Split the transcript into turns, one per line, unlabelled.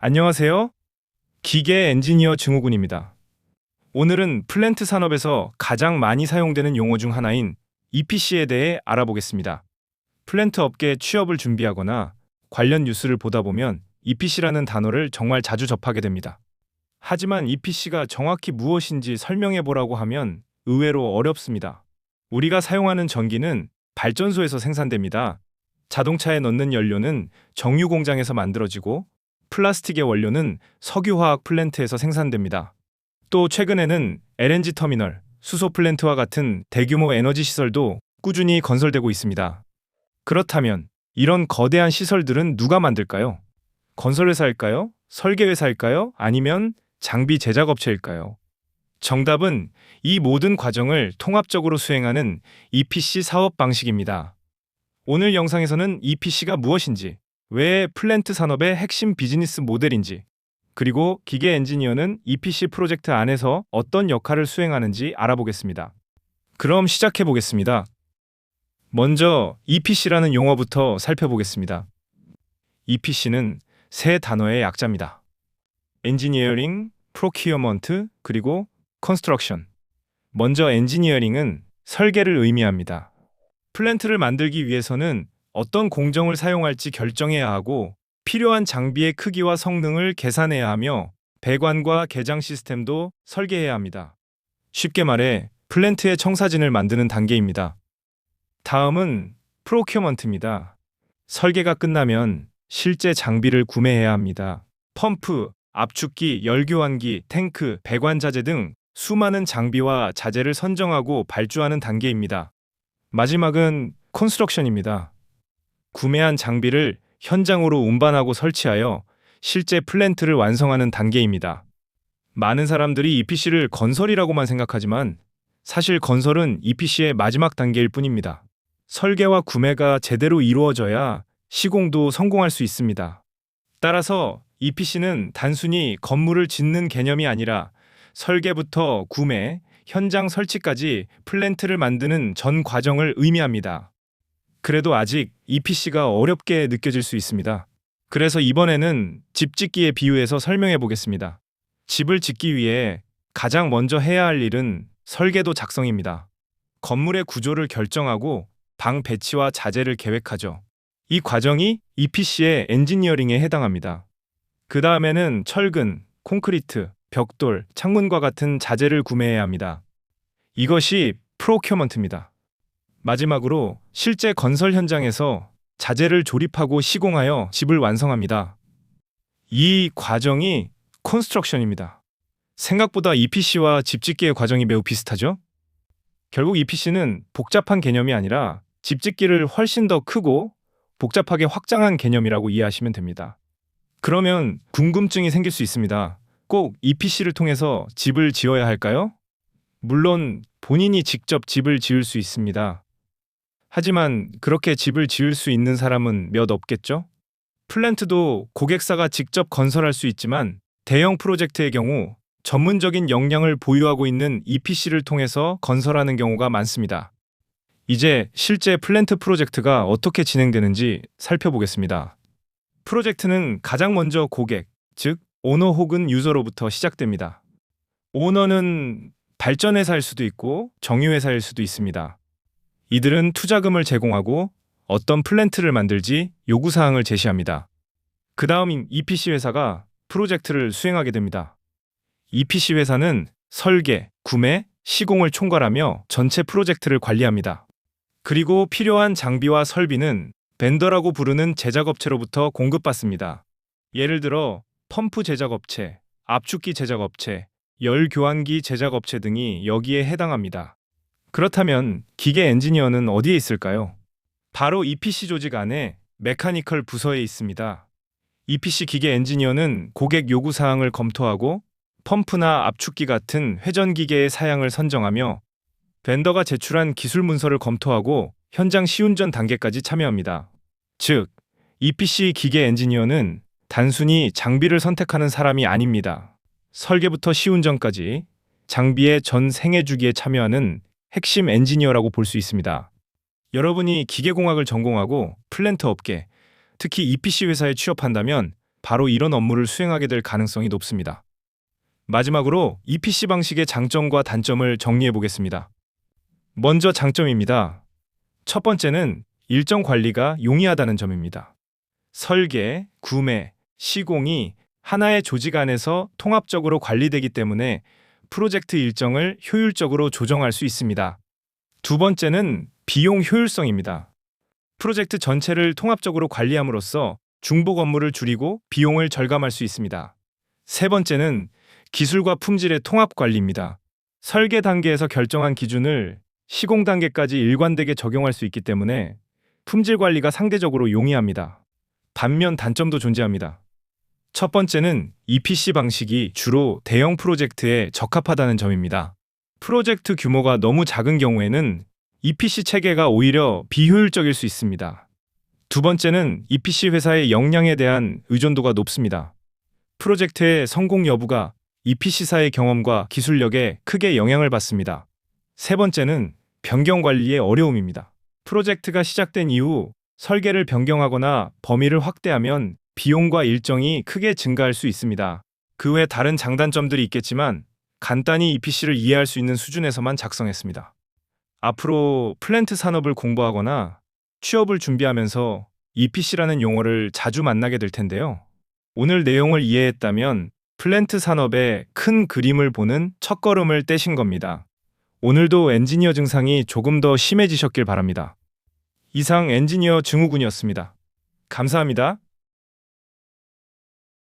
안녕하세요. 기계 엔지니어 증후군입니다. 오늘은 플랜트 산업에서 가장 많이 사용되는 용어 중 하나인 EPC에 대해 알아보겠습니다. 플랜트 업계 취업을 준비하거나 관련 뉴스를 보다 보면 EPC라는 단어를 정말 자주 접하게 됩니다. 하지만 EPC가 정확히 무엇인지 설명해 보라고 하면 의외로 어렵습니다. 우리가 사용하는 전기는 발전소에서 생산됩니다. 자동차에 넣는 연료는 정유 공장에서 만들어지고 플라스틱의 원료는 석유화학 플랜트에서 생산됩니다. 또 최근에는 LNG 터미널, 수소 플랜트와 같은 대규모 에너지 시설도 꾸준히 건설되고 있습니다. 그렇다면 이런 거대한 시설들은 누가 만들까요? 건설회사일까요? 설계회사일까요? 아니면 장비 제작업체일까요? 정답은 이 모든 과정을 통합적으로 수행하는 EPC 사업 방식입니다. 오늘 영상에서는 EPC가 무엇인지, 왜 플랜트 산업의 핵심 비즈니스 모델인지, 그리고 기계 엔지니어는 EPC 프로젝트 안에서 어떤 역할을 수행하는지 알아보겠습니다. 그럼 시작해 보겠습니다. 먼저 EPC라는 용어부터 살펴보겠습니다. EPC는 세 단어의 약자입니다. 엔지니어링, 프로큐어먼트, 그리고 컨스트럭션. 먼저 엔지니어링은 설계를 의미합니다. 플랜트를 만들기 위해서는 어떤 공정을 사용할지 결정해야 하고 필요한 장비의 크기와 성능을 계산해야 하며 배관과 개장 시스템도 설계해야 합니다. 쉽게 말해 플랜트의 청사진을 만드는 단계입니다. 다음은 프로큐어먼트입니다. 설계가 끝나면 실제 장비를 구매해야 합니다. 펌프, 압축기, 열교환기, 탱크, 배관 자재 등 수많은 장비와 자재를 선정하고 발주하는 단계입니다. 마지막은 컨스트럭션입니다. 구매한 장비를 현장으로 운반하고 설치하여 실제 플랜트를 완성하는 단계입니다. 많은 사람들이 EPC를 건설이라고만 생각하지만 사실 건설은 EPC의 마지막 단계일 뿐입니다. 설계와 구매가 제대로 이루어져야 시공도 성공할 수 있습니다. 따라서 EPC는 단순히 건물을 짓는 개념이 아니라 설계부터 구매, 현장 설치까지 플랜트를 만드는 전 과정을 의미합니다. 그래도 아직 EPC가 어렵게 느껴질 수 있습니다. 그래서 이번에는 집 짓기에 비유해서 설명해 보겠습니다. 집을 짓기 위해 가장 먼저 해야 할 일은 설계도 작성입니다. 건물의 구조를 결정하고 방 배치와 자재를 계획하죠. 이 과정이 EPC의 엔지니어링에 해당합니다. 그 다음에는 철근, 콘크리트, 벽돌, 창문과 같은 자재를 구매해야 합니다. 이것이 프로큐어먼트입니다. 마지막으로 실제 건설 현장에서 자재를 조립하고 시공하여 집을 완성합니다. 이 과정이 컨스트럭션입니다. 생각보다 EPC와 집 짓기의 과정이 매우 비슷하죠? 결국 EPC는 복잡한 개념이 아니라 집 짓기를 훨씬 더 크고 복잡하게 확장한 개념이라고 이해하시면 됩니다. 그러면 궁금증이 생길 수 있습니다. 꼭 EPC를 통해서 집을 지어야 할까요? 물론 본인이 직접 집을 지을 수 있습니다. 하지만 그렇게 집을 지을 수 있는 사람은 몇 없겠죠? 플랜트도 고객사가 직접 건설할 수 있지만 대형 프로젝트의 경우 전문적인 역량을 보유하고 있는 EPC를 통해서 건설하는 경우가 많습니다. 이제 실제 플랜트 프로젝트가 어떻게 진행되는지 살펴보겠습니다. 프로젝트는 가장 먼저 고객, 즉 오너 혹은 유저로부터 시작됩니다. 오너는 발전회사일 수도 있고 정유회사일 수도 있습니다. 이들은 투자금을 제공하고 어떤 플랜트를 만들지 요구사항을 제시합니다. 그 다음인 EPC 회사가 프로젝트를 수행하게 됩니다. EPC 회사는 설계, 구매, 시공을 총괄하며 전체 프로젝트를 관리합니다. 그리고 필요한 장비와 설비는 벤더라고 부르는 제작업체로부터 공급받습니다. 예를 들어 펌프 제작업체, 압축기 제작업체, 열교환기 제작업체 등이 여기에 해당합니다. 그렇다면 기계 엔지니어는 어디에 있을까요? 바로 EPC 조직 안에 메카니컬 부서에 있습니다. EPC 기계 엔지니어는 고객 요구사항을 검토하고 펌프나 압축기 같은 회전기계의 사양을 선정하며 벤더가 제출한 기술 문서를 검토하고 현장 시운전 단계까지 참여합니다. 즉, EPC 기계 엔지니어는 단순히 장비를 선택하는 사람이 아닙니다. 설계부터 시운전까지 장비의 전 생애 주기에 참여하는 핵심 엔지니어라고 볼 수 있습니다. 여러분이 기계공학을 전공하고 플랜트 업계, 특히 EPC 회사에 취업한다면 바로 이런 업무를 수행하게 될 가능성이 높습니다. 마지막으로 EPC 방식의 장점과 단점을 정리해 보겠습니다. 먼저 장점입니다. 첫 번째는 일정 관리가 용이하다는 점입니다. 설계, 구매, 시공이 하나의 조직 안에서 통합적으로 관리되기 때문에 프로젝트 일정을 효율적으로 조정할 수 있습니다. 두 번째는 비용 효율성입니다. 프로젝트 전체를 통합적으로 관리함으로써 중복 업무를 줄이고 비용을 절감할 수 있습니다. 세 번째는 기술과 품질의 통합 관리입니다. 설계 단계에서 결정한 기준을 시공 단계까지 일관되게 적용할 수 있기 때문에 품질 관리가 상대적으로 용이합니다. 반면 단점도 존재합니다. 첫 번째는 EPC 방식이 주로 대형 프로젝트에 적합하다는 점입니다. 프로젝트 규모가 너무 작은 경우에는 EPC 체계가 오히려 비효율적일 수 있습니다. 두 번째는 EPC 회사의 역량에 대한 의존도가 높습니다. 프로젝트의 성공 여부가 EPC사의 경험과 기술력에 크게 영향을 받습니다. 세 번째는 변경 관리의 어려움입니다. 프로젝트가 시작된 이후 설계를 변경하거나 범위를 확대하면 비용과 일정이 크게 증가할 수 있습니다. 그 외 다른 장단점들이 있겠지만 간단히 EPC를 이해할 수 있는 수준에서만 작성했습니다. 앞으로 플랜트 산업을 공부하거나 취업을 준비하면서 EPC라는 용어를 자주 만나게 될 텐데요. 오늘 내용을 이해했다면 플랜트 산업의 큰 그림을 보는 첫걸음을 떼신 겁니다. 오늘도 엔지니어 증상이 조금 더 심해지셨길 바랍니다. 이상 엔지니어 증후군이었습니다. 감사합니다.